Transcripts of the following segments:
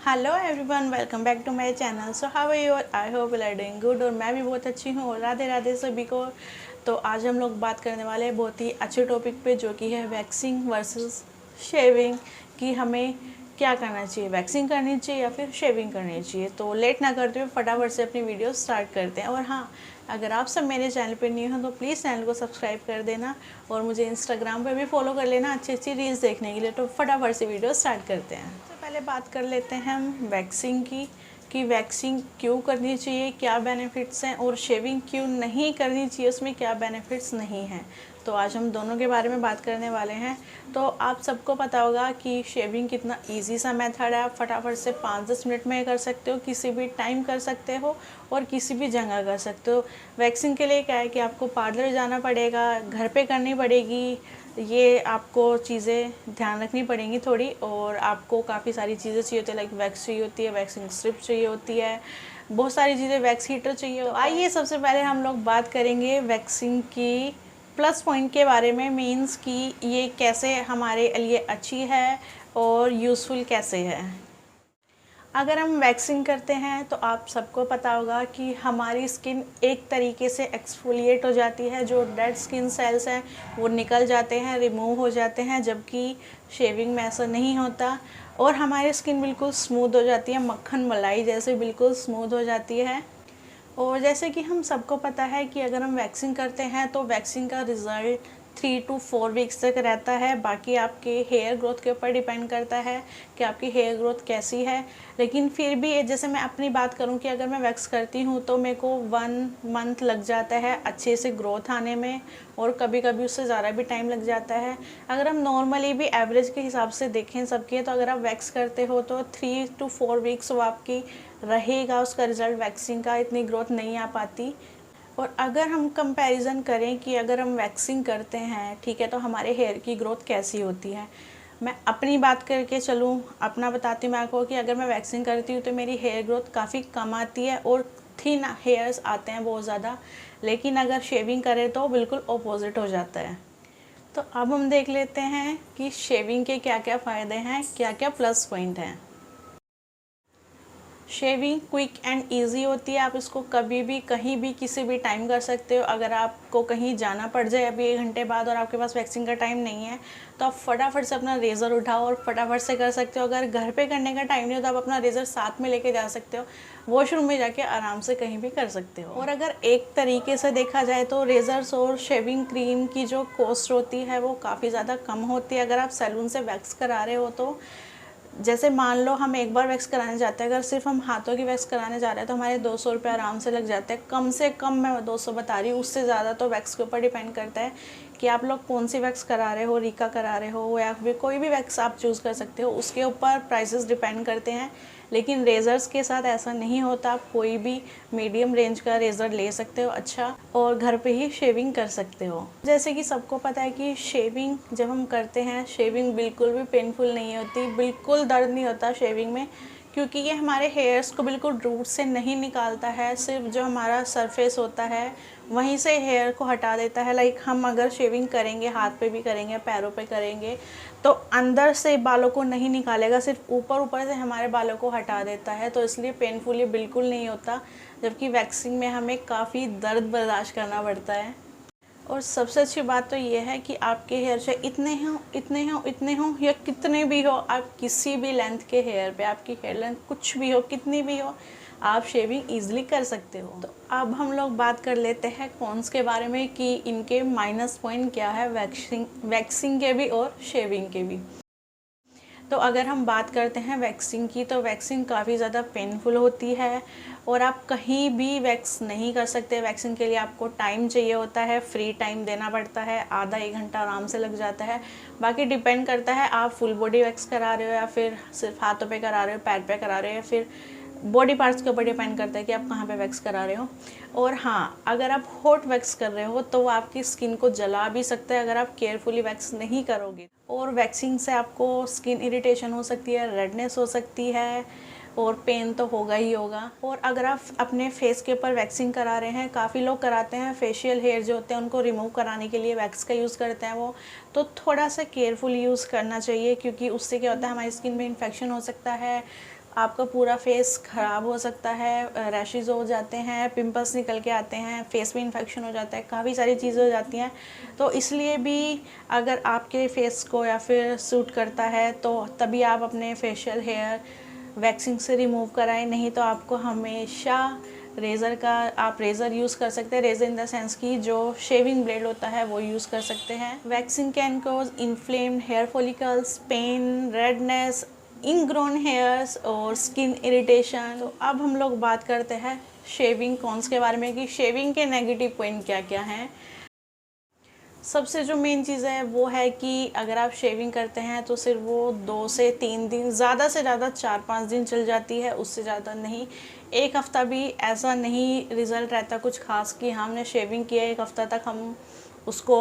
Hello everyone, welcome back to my channel. So how are you? I hope you are doing good. और मैं भी बहुत अच्छी हूँ। और राधे राधे सभी को। तो आज हम लोग बात करने वाले हैं बहुत ही अच्छे टॉपिक पे, जो कि है वैक्सिंग वर्सेस शेविंग। कि हमें क्या करना चाहिए, वैक्सिंग करनी चाहिए या फिर शेविंग करनी चाहिए। तो लेट ना करते हुए फटाफट से अपनी वीडियो स्टार्ट करते हैं। और हाँ, अगर आप सब मेरे चैनल पे न्यू हो तो प्लीज़ चैनल को सब्सक्राइब कर देना और मुझे इंस्टाग्राम पे भी फॉलो कर लेना अच्छी अच्छी रील्स देखने के लिए। तो फटाफट से वीडियो स्टार्ट करते हैं। सबसे पहले बात कर लेते हैं हम वैक्सिंग की, कि वैक्सिंग क्यों करनी चाहिए, क्या बेनिफिट्स हैं, और शेविंग क्यों नहीं करनी चाहिए, उसमें क्या बेनिफिट्स नहीं हैं। तो आज हम दोनों के बारे में बात करने वाले हैं। तो आप सबको पता होगा कि शेविंग कितना इजी सा मेथड है। आप फटाफट से 5-10 मिनट में कर सकते हो, किसी भी टाइम कर सकते हो और किसी भी जगह कर सकते हो। वैक्सिंग के लिए क्या है कि आपको पार्लर जाना पड़ेगा, घर पे करनी पड़ेगी, ये आपको चीज़ें ध्यान रखनी पड़ेंगी थोड़ी। और आपको काफ़ी सारी चीज़ें चाहिए होती है, लाइक वैक्स चाहिए होती है, वैक्सिंग स्ट्रिप चाहिए होती है, बहुत सारी चीज़ें, वैक्स हीटर चाहिए। तो आइए सबसे पहले हम लोग बात करेंगे वैक्सिंग की प्लस पॉइंट के बारे में। मीन्स कि ये कैसे हमारे लिए अच्छी है और यूज़फुल कैसे है। अगर हम वैक्सिंग करते हैं तो आप सबको पता होगा कि हमारी स्किन एक तरीके से एक्सफोलिएट हो जाती है। जो डेड स्किन सेल्स हैं वो निकल जाते हैं, रिमूव हो जाते हैं, जबकि शेविंग में ऐसा नहीं होता। और हमारी स्किन बिल्कुल स्मूथ हो जाती है, मक्खन मलाई जैसे बिल्कुल स्मूथ हो जाती है। और जैसे कि हम सबको पता है कि अगर हम वैक्सिंग करते हैं तो वैक्सिंग का रिज़ल्ट 3 to 4 वीक्स तक रहता है। बाकी आपके हेयर ग्रोथ के ऊपर डिपेंड करता है कि आपकी हेयर ग्रोथ कैसी है। लेकिन फिर भी जैसे मैं अपनी बात करूं कि अगर मैं वैक्स करती हूं तो मेरे को 1 मंथ लग जाता है अच्छे से ग्रोथ आने में, और कभी कभी उससे ज़्यादा भी टाइम लग जाता है। अगर हम नॉर्मली भी एवरेज के हिसाब से देखें सबके, तो अगर आप वैक्स करते हो तो 3 to 4 वीक्स वो आपकी रहेगा उसका रिज़ल्ट वैक्सिंग का, इतनी ग्रोथ नहीं आ पाती। और अगर हम कंपैरिजन करें कि अगर हम वैक्सिंग करते हैं, ठीक है, तो हमारे हेयर की ग्रोथ कैसी होती है। मैं अपनी बात करके चलूँ, अपना बताती हूँ मैं आपको कि अगर मैं वैक्सिंग करती हूँ तो मेरी हेयर ग्रोथ काफ़ी कम आती है और थिन हेयर्स आते हैं बहुत ज़्यादा। लेकिन अगर शेविंग करें तो बिल्कुल अपोजिट हो जाता है। तो अब हम देख लेते हैं कि शेविंग के क्या क्या फ़ायदे हैं, क्या क्या प्लस पॉइंट हैं। शेविंग क्विक एंड इजी होती है। आप इसको कभी भी कहीं भी किसी भी टाइम कर सकते हो। अगर आपको कहीं जाना पड़ जाए अभी 1 घंटे बाद और आपके पास वैक्सिंग का टाइम नहीं है, तो आप फटाफट से अपना रेज़र उठाओ और फटाफट से कर सकते हो। अगर घर पे करने का टाइम नहीं हो तो आप अपना रेज़र साथ में लेके जा सकते हो, वॉशरूम में जाके आराम से कहीं भी कर सकते हो। और अगर एक तरीके से देखा जाए तो रेज़र्स और शेविंग क्रीम की जो कॉस्ट होती है वो काफ़ी ज़्यादा कम होती है। अगर आप सैलून से वैक्स करा रहे हो तो जैसे मान लो हम एक बार वैक्स कराने जाते हैं, अगर सिर्फ हम हाथों की वैक्स कराने जा रहे हैं तो हमारे 200 रुपये आराम से लग जाते हैं। कम से कम मैं 200 बता रही हूँ, उससे ज़्यादा तो वैक्स के ऊपर डिपेंड करता है कि आप लोग कौन सी वैक्स करा रहे हो, रीका करा रहे हो या फिर कोई भी वैक्स आप चूज़ कर सकते हो, उसके ऊपर प्राइसेस डिपेंड करते हैं। लेकिन रेज़र्स के साथ ऐसा नहीं होता। आप कोई भी मीडियम रेंज का रेज़र ले सकते हो अच्छा, और घर पे ही शेविंग कर सकते हो। जैसे कि सबको पता है कि शेविंग जब हम करते हैं, शेविंग बिल्कुल भी पेनफुल नहीं होती, बिल्कुल दर्द नहीं होता शेविंग में, क्योंकि ये हमारे हेयर्स को बिल्कुल रूट से नहीं निकालता है। सिर्फ जो हमारा सरफेस होता है वहीं से हेयर को हटा देता है। लाइक हम अगर शेविंग करेंगे, हाथ पे भी करेंगे, पैरों पे करेंगे, तो अंदर से बालों को नहीं निकालेगा, सिर्फ ऊपर ऊपर से हमारे बालों को हटा देता है। तो इसलिए पेनफुल ये बिल्कुल नहीं होता। जबकि वैक्सिंग में हमें काफ़ी दर्द बर्दाश्त करना पड़ता है। और सबसे अच्छी बात तो ये है कि आपके हेयर चाहे इतने हों इतने हों इतने हों या कितने भी हो, आप किसी भी लेंथ के हेयर पे, आपकी हेयर लेंथ कुछ भी हो, कितनी भी हो, आप शेविंग ईजिली कर सकते हो। तो अब हम लोग बात कर लेते हैं कॉन्स के बारे में कि इनके माइनस पॉइंट क्या है, वैक्सिंग के भी और शेविंग के भी। तो अगर हम बात करते हैं वैक्सिंग की, तो वैक्सिंग काफ़ी ज़्यादा पेनफुल होती है और आप कहीं भी वैक्स नहीं कर सकते। वैक्सिंग के लिए आपको टाइम चाहिए होता है, फ्री टाइम देना पड़ता है, आधा 1 घंटा आराम से लग जाता है। बाकी डिपेंड करता है आप फुल बॉडी वैक्स करा रहे हो या फिर सिर्फ हाथों पे करा रहे हो, पैर पे करा रहे हो, या फिर बॉडी पार्ट्स के ऊपर डिपेंड करता है कि आप कहाँ पे वैक्स करा रहे हो। और हाँ, अगर आप हॉट वैक्स कर रहे हो तो वो आपकी स्किन को जला भी सकता है अगर आप केयरफुली वैक्स नहीं करोगे। और वैक्सिंग से आपको स्किन इरिटेशन हो सकती है, रेडनेस हो सकती है और पेन तो होगा ही होगा। और अगर आप अपने फेस के ऊपर वैक्सिंग करा रहे हैं, काफ़ी लोग कराते हैं फेशियल हेयर जो होते हैं उनको रिमूव कराने के लिए वैक्स का यूज़ करते हैं वो, तो थोड़ा सा केयरफुल यूज़ करना चाहिए, क्योंकि उससे क्या होता है हमारी स्किन में इन्फेक्शन हो सकता है, आपका पूरा फेस ख़राब हो सकता है, रैशेज़ हो जाते हैं, पिंपल्स निकल के आते हैं, फेस में इन्फेक्शन हो जाता है, काफ़ी सारी चीज़ें हो जाती हैं। तो इसलिए भी अगर आपके फेस को या फिर सूट करता है तो तभी आप अपने फेशियल हेयर वैक्सिंग से रिमूव कराएं, नहीं तो आपको हमेशा रेज़र का आप रेज़र यूज़ कर सकते हैं। रेज़र इन द सेंस की जो शेविंग ब्लेड होता है वो यूज़ कर सकते हैं। Waxing can cause inflamed hair follicles, pain, redness, ingrown hairs और स्किन इरिटेशन। तो अब हम लोग बात करते हैं शेविंग कॉन्स के बारे में कि शेविंग के नेगेटिव पॉइंट क्या क्या हैं। सबसे जो मेन चीज़ है वो है कि अगर आप शेविंग करते हैं तो सिर्फ वो 2 से 3 दिन, ज़्यादा से ज़्यादा 4-5 दिन चल जाती है, उससे ज़्यादा नहीं। 1 हफ़्ता भी ऐसा नहीं रिज़ल्ट रहता कुछ ख़ास कि हमने शेविंग किया 1 हफ़्ता तक हम उसको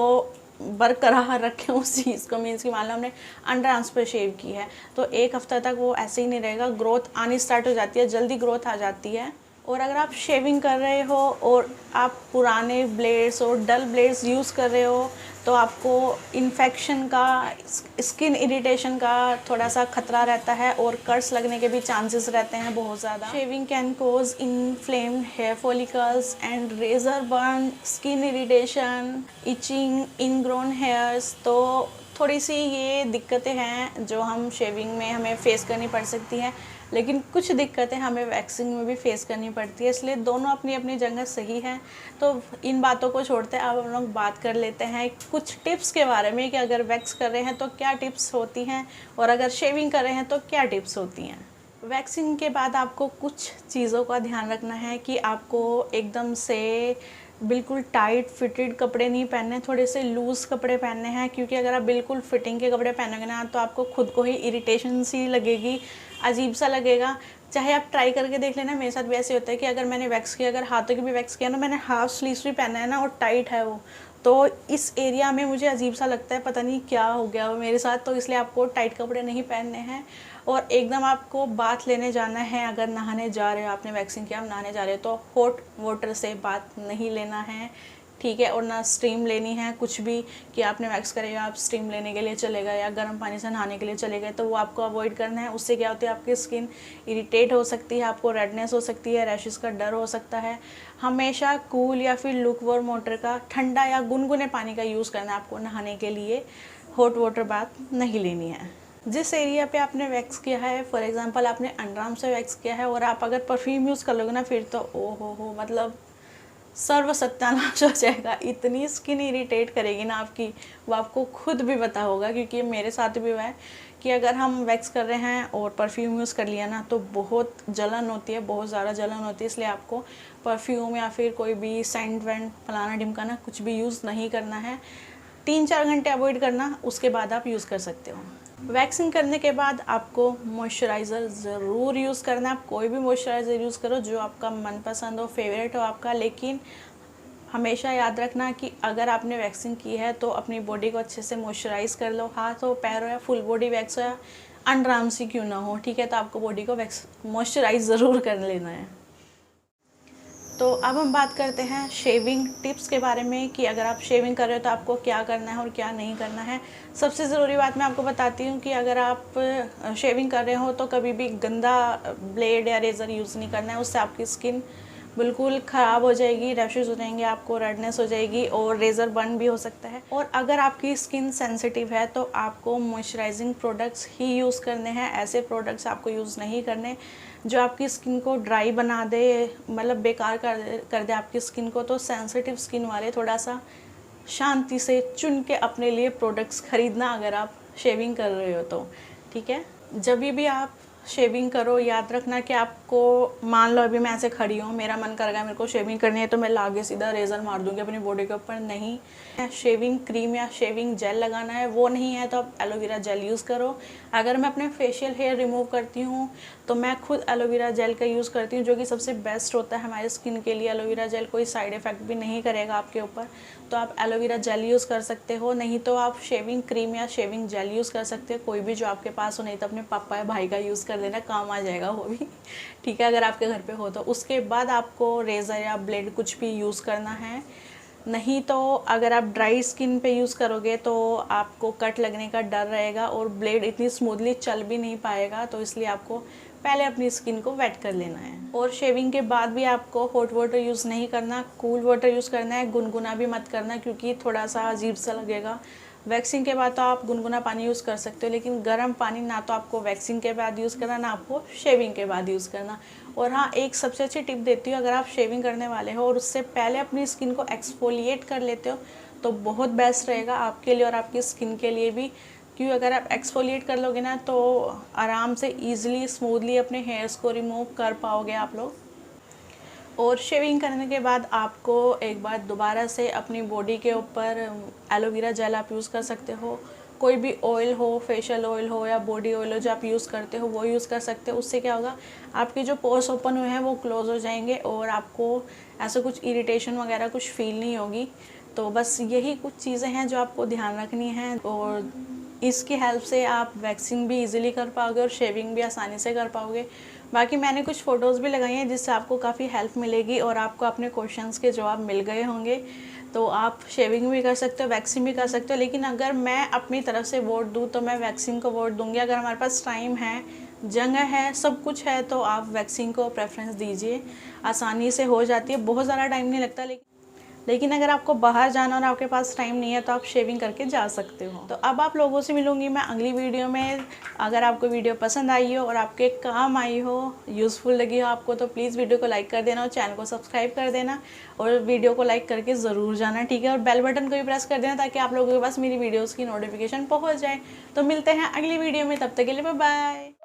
बरकरार रखें उस चीज़ को। मीन्स कि मान लो हमने अंडर आर्म्स पे शेव की है तो 1 हफ़्ता तक वो ऐसे ही नहीं रहेगा, ग्रोथ आनी स्टार्ट हो जाती है, जल्दी ग्रोथ आ जाती है। और अगर आप शेविंग कर रहे हो और आप पुराने ब्लेड्स और डल ब्लेड्स यूज़ कर रहे हो तो आपको इन्फेक्शन का, स्किन इरिटेशन का थोड़ा सा खतरा रहता है और कर्स लगने के भी चांसेस रहते हैं बहुत ज़्यादा। Shaving can cause inflamed hair follicles and razor burn, skin irritation, itching, ingrown hairs. तो थोड़ी सी ये दिक्कतें हैं जो हम शेविंग में हमें फेस करनी पड़ सकती हैं, लेकिन कुछ दिक्कतें हमें वैक्सिंग में भी फेस करनी पड़ती है, इसलिए दोनों अपनी अपनी जगह सही हैं। तो इन बातों को छोड़ते हैं अब हम लोग बात कर लेते हैं कुछ टिप्स के बारे में कि अगर वैक्स कर रहे हैं तो क्या टिप्स होती हैं और अगर शेविंग कर रहे हैं तो क्या टिप्स होती हैं। वैक्सिंग के बाद आपको कुछ चीज़ों का ध्यान रखना है कि आपको एकदम से बिल्कुल टाइट फिटेड कपड़े नहीं पहनने, थोड़े से लूज़ कपड़े पहनने हैं, क्योंकि अगर आप बिल्कुल फिटिंग के कपड़े पहनोगे ना तो आपको खुद को ही इरिटेशन सी लगेगी, अजीब सा लगेगा। चाहे आप ट्राई करके देख लेना, मेरे साथ भी ऐसे होता है कि अगर मैंने वैक्स किया, अगर हाथों की भी वैक्स किया ना, मैंने हाफ स्लीव्स भी पहना है ना और टाइट है वो, तो इस एरिया में मुझे अजीब सा लगता है, पता नहीं क्या हो गया वो मेरे साथ। तो इसलिए आपको टाइट कपड़े नहीं पहनने हैं और एकदम आपको बाथ लेने जाना है। अगर नहाने जा रहे हो, आपने वैक्सिंग किया, आप नहाने जा रहे हो तो हॉट वाटर से बाथ नहीं लेना है, ठीक है। और ना स्टीम लेनी है कुछ भी कि आपने वैक्स करेगा आप स्टीम लेने के लिए चले गए या गर्म पानी से नहाने के लिए चले गए, तो वो आपको अवॉइड करना है। उससे क्या होता है, आपकी स्किन इरिटेट हो सकती है, आपको रेडनेस हो सकती है, रैशेस का डर हो सकता है। हमेशा कूल या फिर लुक वार्म वाटर का, ठंडा या गुनगुने पानी का यूज़ करना है आपको नहाने के लिए, हॉट वाटर बाथ नहीं लेनी है। जिस एरिया पे आपने वैक्स किया है, फॉर एग्जांपल आपने अंडरआर्म से वैक्स किया है और आप अगर परफ्यूम यूज़ कर लोगे ना, फिर तो ओ हो मतलब सर्व सत्यानाश हो जाएगा। इतनी स्किन इरिटेट करेगी ना आपकी, वो आपको खुद भी पता होगा, क्योंकि मेरे साथ भी हुआ है कि अगर हम वैक्स कर रहे हैं और परफ्यूम यूज़ कर लिया ना तो बहुत जलन होती है, बहुत ज़्यादा जलन होती है। इसलिए आपको परफ्यूम या फिर कोई भी सेंट वेंट फलाना ढिमकाना कुछ भी यूज़ नहीं करना है। 3-4 घंटे अवॉइड करना, उसके बाद आप यूज़ कर सकते हो। वैक्सिंग करने के बाद आपको मॉइस्चराइज़र ज़रूर यूज़ करना है। आप कोई भी मॉइस्चराइज़र यूज़ करो जो आपका मनपसंद हो, फेवरेट हो आपका, लेकिन हमेशा याद रखना कि अगर आपने वैक्सिंग की है तो अपनी बॉडी को अच्छे से मॉइस्चराइज़ कर लो। हाथ हो, पैर हो या फुल बॉडी वैक्स हो या अंडर आर्म्स ही क्यों ना हो, ठीक है, तो आपको बॉडी को वैक्स मॉइस्चराइज़ ज़रूर कर लेना है। तो अब हम बात करते हैं शेविंग टिप्स के बारे में कि अगर आप शेविंग कर रहे हो तो आपको क्या करना है और क्या नहीं करना है। सबसे ज़रूरी बात मैं आपको बताती हूँ कि अगर आप शेविंग कर रहे हो तो कभी भी गंदा ब्लेड या रेज़र यूज़ नहीं करना है, उससे आपकी स्किन बिल्कुल ख़राब हो जाएगी, रैशेज़ हो जाएंगे, आपको रेडनेस हो जाएगी और रेज़र बर्न भी हो सकता है। और अगर आपकी स्किन सेंसिटिव है तो आपको मॉइस्चराइजिंग प्रोडक्ट्स ही यूज़ करने हैं। ऐसे प्रोडक्ट्स आपको यूज़ नहीं करने जो आपकी स्किन को ड्राई बना दे, मतलब बेकार कर दे आपकी स्किन को। तो सेंसिटिव स्किन वाले थोड़ा सा शांति से चुन के अपने लिए प्रोडक्ट्स ख़रीदना अगर आप शेविंग कर रहे हो तो, ठीक है। जब भी आप शेविंग करो याद रखना कि आपको, मान लो अभी मैं ऐसे खड़ी हूँ, मेरा मन कर रहा है मेरे को शेविंग करनी है तो मैं लाके सीधा रेज़र मार दूँगी अपनी बॉडी के ऊपर, नहीं। शेविंग क्रीम या शेविंग जेल लगाना है, वो नहीं है तो आप एलोवेरा जेल यूज़ करो। अगर मैं अपने फेशियल हेयर रिमूव करती हूँ तो मैं खुद एलोवेरा जेल का यूज़ करती हूँ, जो कि सबसे बेस्ट होता है हमारी स्किन के लिए। एलोवेरा जेल कोई साइड इफ़ेक्ट भी नहीं करेगा आपके ऊपर, तो आप एलोवेरा जेल यूज़ कर सकते हो। नहीं तो आप शेविंग क्रीम या शेविंग जेल यूज़ कर सकते हो, कोई भी जो आपके पास हो, नहीं तो अपने पापा या भाई का यूज़ कर लेना, काम आ जाएगा वो भी, ठीक है, अगर आपके घर पे हो तो। उसके बाद आपको रेज़र या ब्लेड कुछ भी यूज़ करना है। नहीं तो अगर आप ड्राई स्किन पे यूज़ करोगे तो आपको कट लगने का डर रहेगा और ब्लेड इतनी स्मूथली चल भी नहीं पाएगा, तो इसलिए आपको पहले अपनी स्किन को वेट कर लेना है। और शेविंग के बाद भी आपको हॉट वाटर यूज़ नहीं करना, कूल वाटर यूज़ करना है। गुनगुना भी मत करना क्योंकि थोड़ा सा अजीब सा लगेगा। वैक्सिंग के बाद तो आप गुनगुना पानी यूज़ कर सकते हो, लेकिन गर्म पानी ना तो आपको वैक्सिंग के बाद यूज़ करना, ना आपको शेविंग के बाद यूज़ करना। और हाँ, एक सबसे अच्छी टिप देती हूँ, अगर आप शेविंग करने वाले हो और उससे पहले अपनी स्किन को एक्सफोलिएट कर लेते हो तो बहुत बेस्ट रहेगा आपके लिए और आपकी स्किन के लिए भी। क्योंकि अगर आप एक्सफोलिएट कर लोगे ना तो आराम से ईजिली स्मूथली अपने हेयर्स को रिमूव कर पाओगे आप लोग। और शेविंग करने के बाद आपको एक बार दोबारा से अपनी बॉडी के ऊपर एलोवेरा जेल आप यूज़ कर सकते हो। कोई भी ऑयल हो, फेशियल ऑयल हो या बॉडी ऑयल हो जो आप यूज़ करते हो वो यूज़ कर सकते हो। उससे क्या होगा, आपके जो पोर्स ओपन हुए हैं वो क्लोज़ हो जाएंगे और आपको ऐसा कुछ इरिटेशन वगैरह कुछ फील नहीं होगी। तो बस यही कुछ चीज़ें हैं जो आपको ध्यान रखनी है और इसकी हेल्प से आप वैक्सिंग भी इजीली कर पाओगे और शेविंग भी आसानी से कर पाओगे। बाकी मैंने कुछ फ़ोटोज़ भी लगाई हैं जिससे आपको काफ़ी हेल्प मिलेगी और आपको अपने क्वेश्चंस के जवाब मिल गए होंगे। तो आप शेविंग भी कर सकते हो, वैक्सिंग भी कर सकते हो। लेकिन अगर मैं अपनी तरफ से वोट दूँ तो मैं वैक्सिंग को वोट दूँगी। अगर हमारे पास टाइम है, जगह है, सब कुछ है तो आप वैक्सिंग को प्रेफरेंस दीजिए। आसानी से हो जाती है, बहुत ज़्यादा टाइम नहीं लगता। लेकिन अगर आपको बाहर जाना और आपके पास टाइम नहीं है तो आप शेविंग करके जा सकते हो। तो अब आप लोगों से मिलूंगी मैं अगली वीडियो में। अगर आपको वीडियो पसंद आई हो और आपके काम आई हो, यूज़फुल लगी हो आपको, तो प्लीज़ वीडियो को लाइक कर देना और चैनल को सब्सक्राइब कर देना और वीडियो को लाइक करके ज़रूर जाना, ठीक है। और बेल बटन को भी प्रेस कर देना ताकि आप लोगों के पास मेरी वीडियोज़ की नोटिफिकेशन पहुँच जाए। तो मिलते हैं अगली वीडियो में, तब तक के लिए बाय बाय।